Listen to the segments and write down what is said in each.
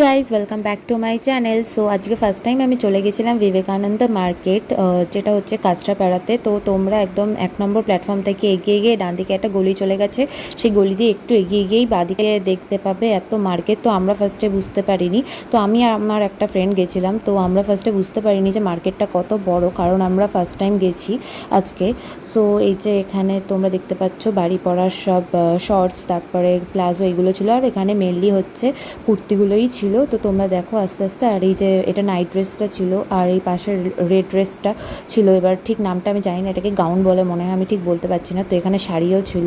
Guys welcome back to my channel. So আজকে first time আমি চলে গেছিলাম বিবেকানন্দ মার্কেট, যেটা হচ্ছে কাঁচরাপাড়াতে। তো তোমরা একদম 1 নম্বর প্ল্যাটফর্ম থেকে এগিয়ে গিয়ে ডান দিকে একটা গলি চলে গেছে, সেই গলি দিয়ে একটু এগিয়ে গিয়েই বাঁদিকে দেখতে পাবে এত মার্কেট। তো আমরা ফার্স্টে বুঝতে পারিনি, তো আমি আর আমার একটা ফ্রেন্ড গেছিলাম, তো আমরা ফার্স্টে বুঝতে পারিনি যে মার্কেটটা কত বড়, কারণ আমরা ফার্স্ট টাইম গেছি আজকে। সো এই যে এখানে তোমরা দেখতে পাচ্ছ বাড়ি পড়ার সব শর্টস, তারপরে প্লাজো এগুলো ছিল, আর এখানে মেনলি হচ্ছে কুর্তিগুলোই ছিল। তো তোমরা দেখো আস্তে আস্তে। আর এই যে এটা নাইট ড্রেসটা ছিল, আর এই পাশের রেড ড্রেসটা ছিল, এবার ঠিক নামটা আমি জানি না, এটাকে গাউন বলে মনে হয়, আমি ঠিক বলতে পারছি না। তো এখানে শাড়িও ছিল।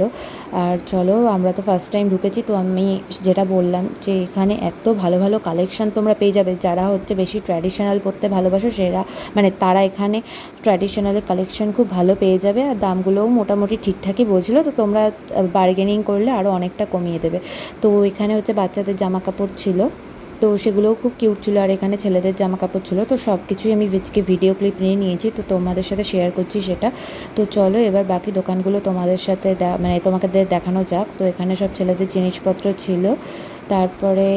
আর চলো, আমরা তো ফার্স্ট টাইম ঢুকেছি, তো আমি যেটা বললাম যে এখানে এত ভালো ভালো কালেকশন তোমরা পেয়ে যাবে। যারা হচ্ছে বেশি ট্র্যাডিশনাল পরতে ভালোবাসো সেরা মানে তারা এখানে ট্র্যাডিশনালের কালেকশন খুব ভালো পেয়ে যাবে, আর দামগুলোও মোটামুটি ঠিকঠাকই বলছিলো। তো তোমরা বার্গেনিং করলে আরও অনেকটা কমিয়ে দেবে। তো এখানে হচ্ছে বাচ্চাদের জামা কাপড় ছিল, তো সেগুলোও খুব কিউট ছিল। আর এখানে ছেলেদের জামা কাপড় ছিল। তো সব কিছুই আমি ভিডিও ক্লিপ নিয়ে নিয়েছি, তো তোমাদের সাথে শেয়ার করছি সেটা। তো চলো এবার বাকি দোকানগুলো তোমাদের সাথে তোমাকে দেখানো যাক। তো এখানে সব ছেলেদের জিনিসপত্র ছিল, তারপরে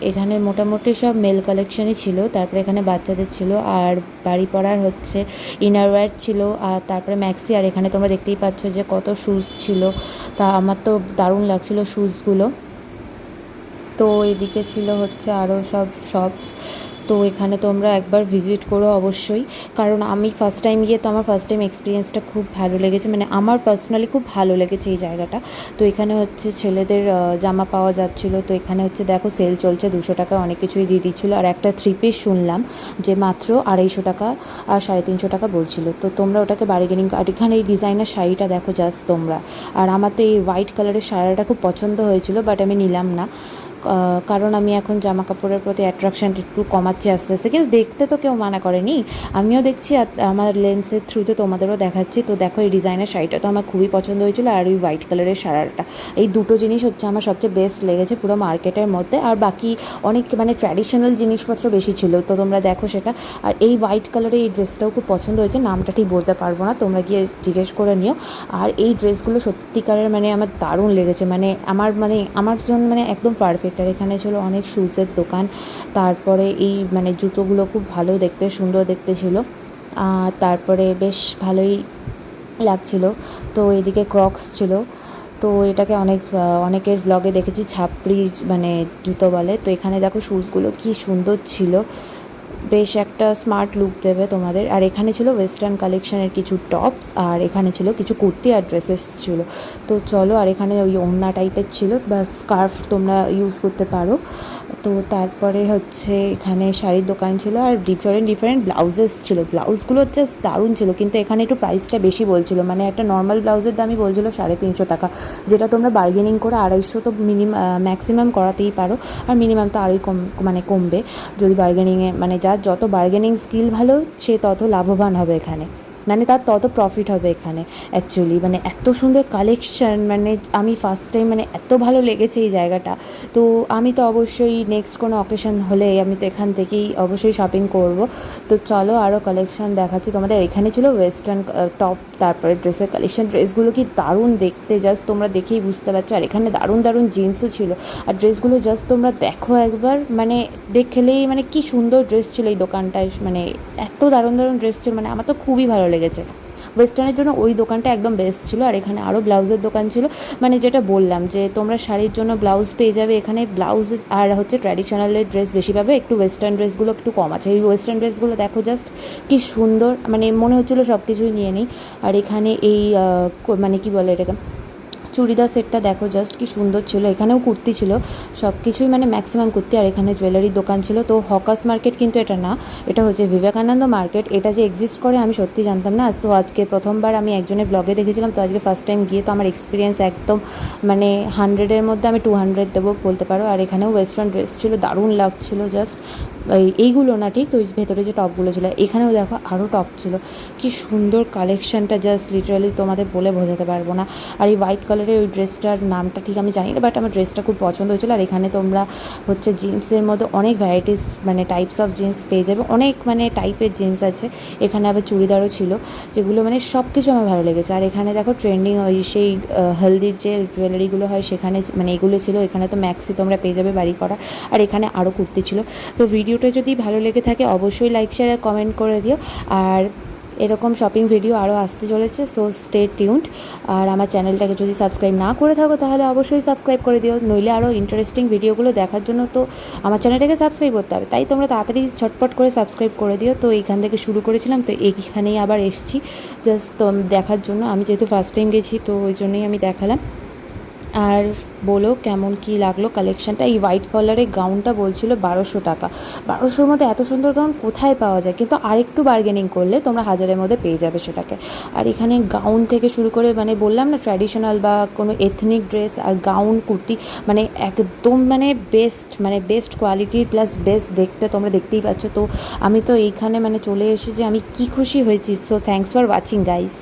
এখানে মোটামুটি সব মেল কালেকশনই ছিল, তারপরে এখানে বাচ্চাদের ছিল, আর বাড়ি পড়ার হচ্ছে ইনারওয়্যার ছিল, আর তারপরে ম্যাক্সি। আর এখানে তোমরা দেখতেই পাচ্ছ যে কত শ্যুজ ছিল, তা আমার তো দারুণ লাগছিলো শ্যুজগুলো। তো এদিকে ছিল হচ্ছে আরও সব শপস। তো এখানে তোমরা একবার ভিজিট করো অবশ্যই, কারণ আমি ফার্স্ট টাইম গিয়ে তো আমার ফার্স্ট টাইম এক্সপিরিয়েন্সটা খুব ভালো লেগেছে, মানে আমার পার্সোনালি খুব ভালো লেগেছে এই জায়গাটা। তো এখানে হচ্ছে ছেলেদের জামা পাওয়া যাচ্ছিলো। তো এখানে হচ্ছে দেখো সেল চলছে, 200 টাকা অনেক কিছুই দিয়ে দিচ্ছিলো। আর একটা 3 পিস শুনলাম যে মাত্র 250 টাকা আর 350 টাকা বলছিল। তো তোমরা ওটাকে বার্গেনিং। আর এখানে এই ডিজাইনার শাড়িটা দেখো জাস্ট তোমরা। আর আমার তো এই হোয়াইট কালারের শাড়িটা খুব পছন্দ হয়েছিল, বাট আমি নিলাম না, কারণ আমি এখন জামা কাপড়ের প্রতি অ্যাট্রাকশানটা একটু কমাচ্ছি আস্তে আস্তে। কিন্তু দেখতে তো কেউ মানা করেনি, আমিও দেখছি, আর আমার লেন্সের থ্রুতে তোমাদেরও দেখাচ্ছি। তো দেখো এই ডিজাইনের শাড়িটা তো আমার খুবই পছন্দ হয়েছিল, আর ওই হোয়াইট কালারের শাড়িটা, এই দুটো জিনিস হচ্ছে আমার সবচেয়ে বেস্ট লেগেছে পুরো মার্কেটের মধ্যে। আর বাকি অনেক মানে ট্র্যাডিশনাল জিনিসপত্র বেশি ছিল, তো তোমরা দেখো সেটা। আর এই হোয়াইট কালারের এই ড্রেসটাও খুব পছন্দ হয়েছে, নামটা ঠিক বলতে পারবো না, তোমরা গিয়ে জিজ্ঞেস করে নিও। আর এই ড্রেসগুলো সত্যিকারের মানে আমার দারুণ লেগেছে, মানে আমার জন্য মানে একদম পারফেক্ট। আর এখানে ছিল অনেক শ্যুজের দোকান, তারপরে এই মানে জুতোগুলো খুব ভালো দেখতে, সুন্দর দেখতে ছিল, তারপরে বেশ ভালোই লাগছিল। তো এদিকে ক্রক্স ছিল, তো এটাকে অনেকের ব্লগে দেখেছি ছাপড়ি মানে জুতো বলে। তো এখানে দেখো শ্যুজগুলো কি সুন্দর ছিল, বেশ একটা স্মার্ট লুক দেবে তোমাদের। আর এখানে ছিল ওয়েস্টার্ন কালেকশনের কিছু টপস, আর এখানে ছিল কিছু কুর্তি আর ড্রেসেস ছিল। তো চলো, আর এখানে ওই ওড়না টাইপের ছিল বা স্কার্ফ তোমরা ইউজ করতে পারো। তো তারপরে হচ্ছে এখানে শাড়ির দোকান ছিল, আর ডিফারেন্ট ব্লাউজেস ছিল, ব্লাউজগুলো জাস্ট দারুণ ছিল। কিন্তু এখানে একটু প্রাইসটা বেশি বলছিল, মানে একটা নর্মাল ব্লাউজের দামই বলছিল 350 টাকা, যেটা তোমরা বার্গেনিং করে 250 তো ম্যাক্সিমাম করাতেই পারো, আর মিনিমাম তো আরোই কমবে যদি বার্গেনিংয়ে মানে যার যত বার্গেনিং স্কিল ভালো সে তত লাভবান হবে এখানে, মানে তার তত প্রফিট হবে এখানে অ্যাকচুয়ালি। মানে এত সুন্দর কালেকশন, মানে আমি ফার্স্ট টাইম মানে এত ভালো লেগেছে এই জায়গাটা। তো আমি তো অবশ্যই নেক্সট কোনো অকেশন হলে আমি তো এখান থেকেই অবশ্যই শপিং করব। তো চলো আরও কালেকশন দেখাচ্ছি তোমাদের। এখানে ছিল ওয়েস্টার্ন টপ, তারপরে ড্রেসের কালেকশন, ড্রেসগুলো কি দারুণ দেখতে, জাস্ট তোমরা দেখেই বুঝতে পারছো। আর এখানে দারুণ দারুণ জিন্সও ছিল, আর ড্রেসগুলো জাস্ট তোমরা দেখো একবার, মানে দেখলেই মানে কি সুন্দর ড্রেস ছিল এই দোকানটায়, মানে এত দারুণ দারুণ ড্রেস ছিল, মানে আমার তো খুবই ভালো লেগেছে। ওয়েস্টার্নের জন্য ওই দোকানটা একদম বেস্ট ছিল। আর এখানে আরও ব্লাউজের দোকান ছিল, মানে যেটা বললাম যে তোমরা শাড়ির জন্য ব্লাউজ পেয়ে যাবে এখানে, ব্লাউজ আর হচ্ছে ট্র্যাডিশনালের ড্রেস বেশি পাবে, একটু ওয়েস্টার্ন ড্রেসগুলো একটু কম আছে। এই ওয়েস্টার্ন ড্রেসগুলো দেখো জাস্ট কি সুন্দর, মানে মনে হচ্ছিলো সব কিছুই নিয়ে নিই। আর এখানে এই মানে কি বলে এটাকে চুড়িদার সেটটা দেখো জাস্ট কি সুন্দর ছিল, এখানেও কুর্তি ছিল, সব কিছুই মানে ম্যাক্সিমাম কুর্তি। আর এখানে জুয়েলারির দোকান ছিল। তো হকার্স মার্কেট কিন্তু এটা না, এটা হচ্ছে বিবেকানন্দ মার্কেট। এটা যে এক্সিস্ট করে আমি সত্যি জানতাম না। তো আজকে প্রথমবার আমি একজনের ব্লগে দেখেছিলাম, তো আজকে ফার্স্ট টাইম গিয়ে তো আমার এক্সপিরিয়েন্স একদম মানে 100-এর মধ্যে আমি 200 দেবো বলতে পারো। আর এখানেও ওয়েস্টার্ন ড্রেস ছিল, দারুণ লাগছিল জাস্ট। এইগুলো না, ঠিক ওই ভেতরে যে টপগুলো ছিল, এখানেও দেখো আরও টপ ছিল, কি সুন্দর কালেকশানটা, জাস্ট লিটারালি তোমাদের বলে বোঝাতে পারবো না। আর এই হোয়াইট কালারের কালারের ওই ড্রেসটার নামটা ঠিক আমি জানি না, বাট আমার ড্রেসটা খুব পছন্দ হয়েছিলো। আর এখানে তোমরা হচ্ছে জিন্সের মধ্যে অনেক ভ্যারাইটিস মানে টাইপস অফ জিন্স পেয়ে যাবে, অনেক মানে টাইপের জিন্স আছে। এখানে আবার চুড়িদারও ছিল, যেগুলো মানে সব কিছু আমার ভালো লেগেছে। আর এখানে দেখো ট্রেন্ডিং ওই সেই হলদির যে জুয়েলারিগুলো হয় সেখানে মানে এগুলো ছিল। এখানে তো ম্যাক্সি তোমরা পেয়ে যাবে বাড়ি করা, আর এখানে আরও কুর্তি ছিল। তো ভিডিওটা যদি ভালো লেগে থাকে অবশ্যই লাইক শেয়ার আর কমেন্ট করে দিও। আর এরকম শপিং ভিডিও আরও আসতে চলেছে, সো স্টে টিউনড। আর আমার চ্যানেলটাকে যদি সাবস্ক্রাইব না করে থাকো তাহলে অবশ্যই সাবস্ক্রাইব করে দিও, নইলে আরও ইন্টারেস্টিং ভিডিওগুলো দেখার জন্য তো আমার চ্যানেলটাকে সাবস্ক্রাইব করতে হবে। তাই তোমরা তাড়াতাড়ি ঝটপট করে সাবস্ক্রাইব করে দিও। তো এইখান থেকে শুরু করেছিলাম, তো এইখানেই আবার এসেছি জাস্ট দেখার জন্য। আমি যেহেতু ফার্স্ট টাইম গেছি তো ওই জন্যই আমি দেখালাম। আর বলো কেমন কি লাগলো কালেকশানটা। এই হোয়াইট কালারের গাউনটা বলছিল 1200 টাকা। 1200-র মধ্যে এত সুন্দর গাউন কোথায় পাওয়া যায়, কিন্তু আরেকটু বার্গেনিং করলে তোমরা 1000-এর মধ্যে পেয়ে যাবে সেটাকে। আর এখানে গাউন থেকে শুরু করে মানে বললাম না ট্র্যাডিশনাল বা কোনো এথনিক ড্রেস আর গাউন কুর্তি মানে একদম মানে বেস্ট কোয়ালিটির প্লাস বেস্ট দেখতে, তোমরা দেখতেই পাচ্ছ। তো আমি তো এইখানে মানে চলে এসে যে আমি কি খুশি হয়েছি। So thanks for watching guys.